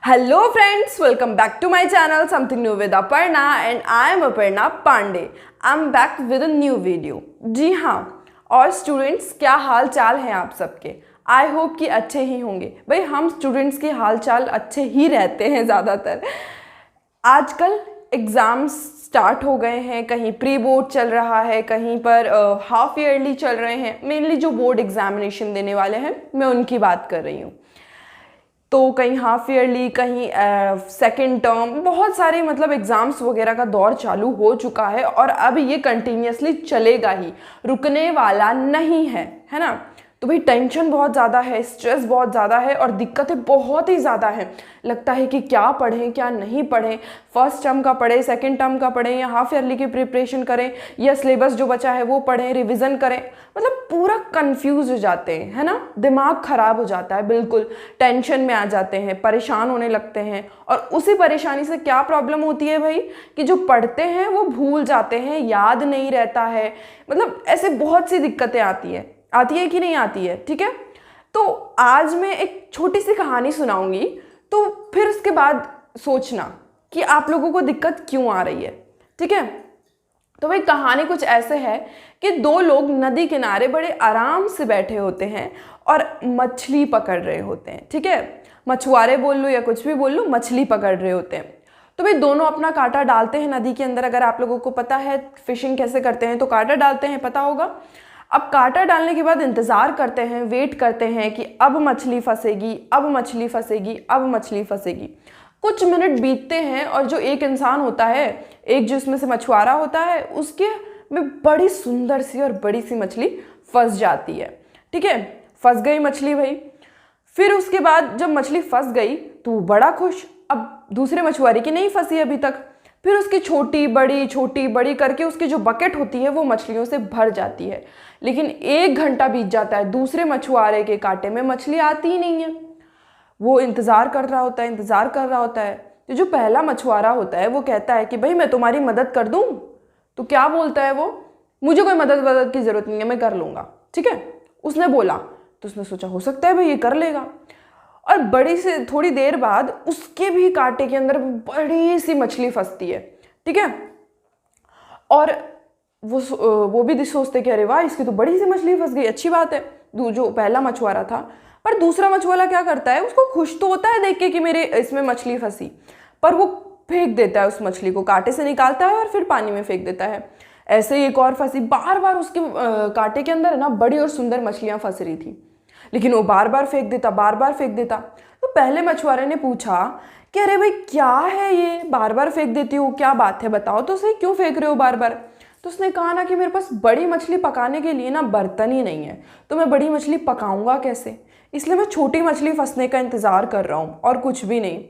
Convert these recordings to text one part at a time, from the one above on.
Hello friends, welcome back to my channel Something New with Aparna and I am Aparna Pandey. I'm back with a new video. जी हाँ, और students क्या हाल चाल हैं आप सबके? I hope कि अच्छे ही होंगे। भाई हम स्टूडेंट्स के हाल चाल अच्छे ही रहते हैं ज़्यादातर। आजकल एग्ज़ाम्स स्टार्ट हो गए हैं, कहीं प्री बोर्ड चल रहा है, कहीं पर हाफ ईयरली चल रहे हैं। मेनली जो बोर्ड एग्जामिनेशन देने वाले हैं मैं उनकी बात कर रही हूँ। तो कहीं हाफ ईयरली, कहीं सेकेंड टर्म, बहुत सारे मतलब एग्ज़ाम्स वगैरह का दौर चालू हो चुका है और अब ये कंटिन्यूसली चलेगा ही, रुकने वाला नहीं है ना। तो भाई टेंशन बहुत ज़्यादा है, स्ट्रेस बहुत ज़्यादा है और दिक्कतें बहुत ही ज़्यादा हैं। लगता है कि क्या पढ़ें क्या नहीं पढ़ें, फर्स्ट टर्म का पढ़ें, सेकंड टर्म का पढ़ें, या हाफ ईयरली की प्रिपरेशन करें, या सिलेबस जो बचा है वो पढ़ें, रिवीजन करें। मतलब पूरा कंफ्यूज हो जाते हैं, है ना। दिमाग ख़राब हो जाता है, बिल्कुल टेंशन में आ जाते हैं, परेशान होने लगते हैं। और उसी परेशानी से क्या प्रॉब्लम होती है भाई, कि जो पढ़ते हैं वो भूल जाते हैं, याद नहीं रहता है। मतलब ऐसे बहुत सी दिक्कतें आती है कि नहीं आती है, ठीक है। तो आज मैं एक छोटी सी कहानी सुनाऊंगी, तो फिर उसके बाद सोचना कि आप लोगों को दिक्कत क्यों आ रही है, ठीक है। तो भाई कहानी कुछ ऐसे है कि दो लोग नदी किनारे बड़े आराम से बैठे होते हैं और मछली पकड़ रहे होते हैं, ठीक है। मछुआरे बोल लो या कुछ भी बोल लो, मछली पकड़ रहे होते हैं। तो भाई दोनों अपना कांटा डालते हैं नदी के अंदर। अगर आप लोगों को पता है फिशिंग कैसे करते हैं तो कांटा डालते हैं, पता होगा। अब कांटा डालने के बाद इंतज़ार करते हैं, वेट करते हैं कि अब मछली फंसेगी, अब मछली फंसेगी, अब मछली फंसेगी। कुछ मिनट बीतते हैं और जो एक इंसान होता है, एक जो इसमें से मछुआरा होता है, उसके में बड़ी सुंदर सी और बड़ी सी मछली फंस जाती है, ठीक है। फंस गई मछली भाई। फिर उसके बाद जब मछली फंस गई तो वो बड़ा खुश, अब दूसरे मछुआरे की नहीं फंसी अभी तक। फिर उसकी छोटी बड़ी करके उसकी जो बकेट होती है वो मछलियों से भर जाती है। लेकिन 1 घंटा बीत जाता है, दूसरे मछुआरे के कांटे में मछली आती ही नहीं है। वो इंतज़ार कर रहा होता है। तो जो पहला मछुआरा होता है वो कहता है कि भाई मैं तुम्हारी मदद कर दूं। तो क्या बोलता है वो, मुझे कोई मदद की ज़रूरत नहीं है, मैं कर लूँगा, ठीक है। उसने बोला तो उसने सोचा हो सकता है भाई ये कर लेगा। और बड़ी से थोड़ी देर बाद उसके भी कांटे के अंदर बड़ी सी मछली फंसती है, ठीक है। और वो भी सोचते कि अरे वाह, इसकी तो बड़ी सी मछली फंस गई, अच्छी बात है। जो पहला मछुआरा था, पर दूसरा मछुआरा क्या करता है, उसको खुश तो होता है देख के कि मेरे इसमें मछली फंसी, पर वो फेंक देता है उस मछली को, कांटे से निकालता है और फिर पानी में फेंक देता है। ऐसे ही एक और फंसी, बार बार उसके कांटे के अंदर ना बड़ी और सुंदर मछलियां फंस रही थी, लेकिन वो बार बार फेंक देता। तो पहले मछुआरे ने पूछा कि अरे भाई क्या है ये, बार बार फेंक देती हो, क्या बात है, बताओ तो सही, क्यों फेंक रहे हो बार बार। तो उसने कहा ना कि मेरे पास बड़ी मछली पकाने के लिए ना बर्तन ही नहीं है, तो मैं बड़ी मछली पकाऊंगा कैसे, इसलिए मैं छोटी मछली फंसने का इंतज़ार कर रहा हूँ और कुछ भी नहीं।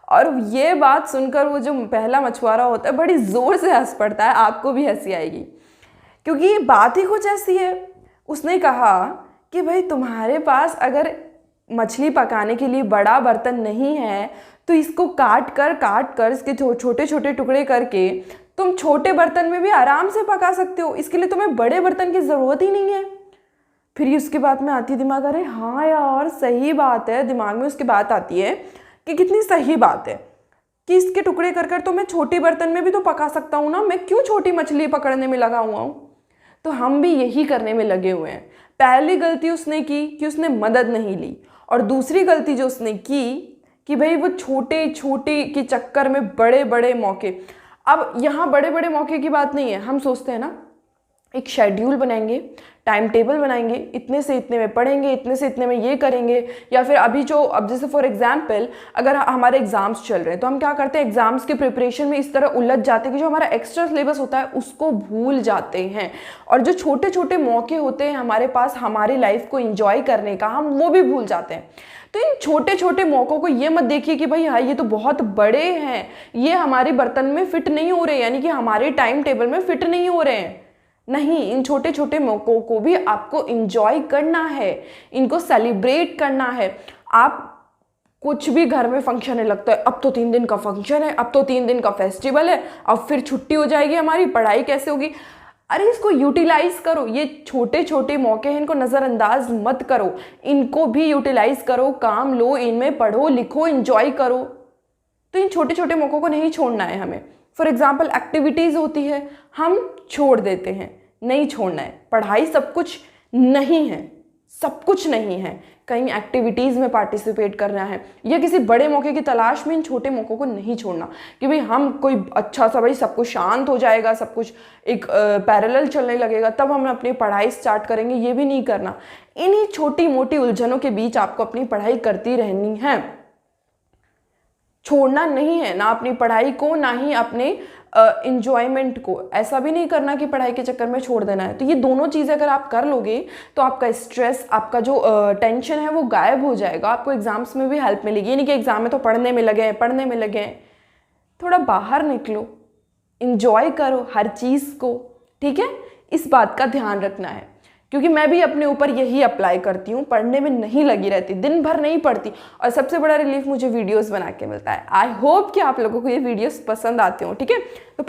और ये बात सुनकर वो जो पहला मछुआरा होता है बड़ी ज़ोर से हंस पड़ता है, आपको भी हंसी आएगी, क्योंकि ये बात ही कुछ ऐसी है। उसने कहा कि भाई तुम्हारे पास अगर मछली पकाने के लिए बड़ा बर्तन नहीं है तो इसको काट कर इसके छोटे छोटे टुकड़े करके तुम छोटे बर्तन में भी आराम से पका सकते हो, इसके लिए तुम्हें बड़े बर्तन की ज़रूरत ही नहीं है। फिर उसके बाद में आती दिमाग, अरे हाँ यार सही बात है, दिमाग में उसकी बात आती है कि कितनी सही बात है कि इसके टुकड़े कर तो मैं छोटे बर्तन में भी तो पका सकता हूँ ना, मैं क्यों छोटी मछली पकड़ने में लगा हुआ हूँ। तो हम भी यही करने में लगे हुए हैं। पहली गलती उसने की कि उसने मदद नहीं ली, और दूसरी गलती जो उसने की कि भाई वो छोटे छोटे के चक्कर में बड़े बड़े मौके। अब यहाँ बड़े बड़े मौके की बात नहीं है, हम सोचते हैं ना एक शेड्यूल बनाएंगे, टाइम टेबल बनाएंगे, इतने से इतने में पढ़ेंगे, इतने से इतने में ये करेंगे। या फिर अभी जो अब जैसे फॉर एग्जांपल अगर हमारे एग्जाम्स चल रहे हैं तो हम क्या करते हैं, एग्जाम्स के प्रिपरेशन में इस तरह उलझ जाते हैं कि जो हमारा एक्स्ट्रा सिलेबस होता है उसको भूल जाते हैं, और जो छोटे छोटे मौके होते हैं हमारे पास हमारी लाइफ को इंजॉय करने का, हम वो भी भूल जाते हैं। तो इन छोटे छोटे मौक़ों को ये मत देखिए कि भाई हाँ ये तो बहुत बड़े हैं, ये हमारे बर्तन में फिट नहीं हो रहे, यानी कि हमारे टाइम टेबल में फिट नहीं हो रहे हैं। नहीं, इन छोटे छोटे मौक़ों को भी आपको इंजॉय करना है, इनको सेलिब्रेट करना है। आप कुछ भी घर में फंक्शन है, लगता है अब तो 3 दिन का फंक्शन है, अब तो 3 दिन का फेस्टिवल है, अब फिर छुट्टी हो जाएगी हमारी, पढ़ाई कैसे होगी। अरे इसको यूटिलाइज करो, ये छोटे छोटे मौके हैं, इनको नज़रअंदाज मत करो, इनको भी यूटिलाइज करो, काम लो, इनमें पढ़ो लिखो एंजॉय करो। तो इन छोटे छोटे मौक़ों को नहीं छोड़ना है हमें। फॉर एग्जाम्पल एक्टिविटीज़ होती है, हम छोड़ देते हैं, नहीं छोड़ना है। पढ़ाई सब कुछ नहीं है, सब कुछ नहीं है, कहीं एक्टिविटीज़ में पार्टिसिपेट करना है या किसी बड़े मौके की तलाश में इन छोटे मौक़ों को नहीं छोड़ना कि भाई हम कोई अच्छा सा, भाई सब कुछ शांत हो जाएगा, सब कुछ एक पैरेलल चलने लगेगा तब हम अपनी पढ़ाई स्टार्ट करेंगे, ये भी नहीं करना। इन्हीं छोटी मोटी उलझनों के बीच आपको अपनी पढ़ाई करती रहनी है, छोड़ना नहीं है, ना अपनी पढ़ाई को ना ही अपने इंजॉयमेंट को। ऐसा भी नहीं करना कि पढ़ाई के चक्कर में छोड़ देना है। तो ये दोनों चीज़ें अगर आप कर लोगे तो आपका स्ट्रेस, आपका जो टेंशन है वो गायब हो जाएगा, आपको एग्जाम्स में भी हेल्प मिलेगी। ये नहीं कि एग्जाम में तो पढ़ने में लगे हैं, थोड़ा बाहर निकलो, इंजॉय करो हर चीज़ को, ठीक है। इस बात का ध्यान रखना है, क्योंकि मैं भी अपने ऊपर यही अप्लाई करती हूँ, पढ़ने में नहीं लगी रहती, दिन भर नहीं पढ़ती, और सबसे बड़ा रिलीफ मुझे वीडियोस बना के मिलता है। आई होप कि आप लोगों को ये वीडियोस पसंद आते हो, ठीक है। तो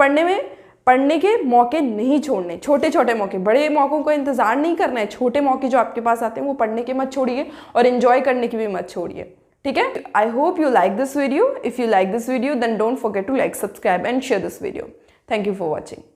पढ़ने के मौके नहीं छोड़ने, छोटे छोटे मौके, बड़े मौक़ों का इंतज़ार नहीं करना है, छोटे मौके जो आपके पास आते हैं वो पढ़ने के मत छोड़िए और इन्जॉय करने की भी मत छोड़िए, ठीक है। I hope you like this video. If you like this video then don't forget to like, subscribe and share this video. Thank you for watching.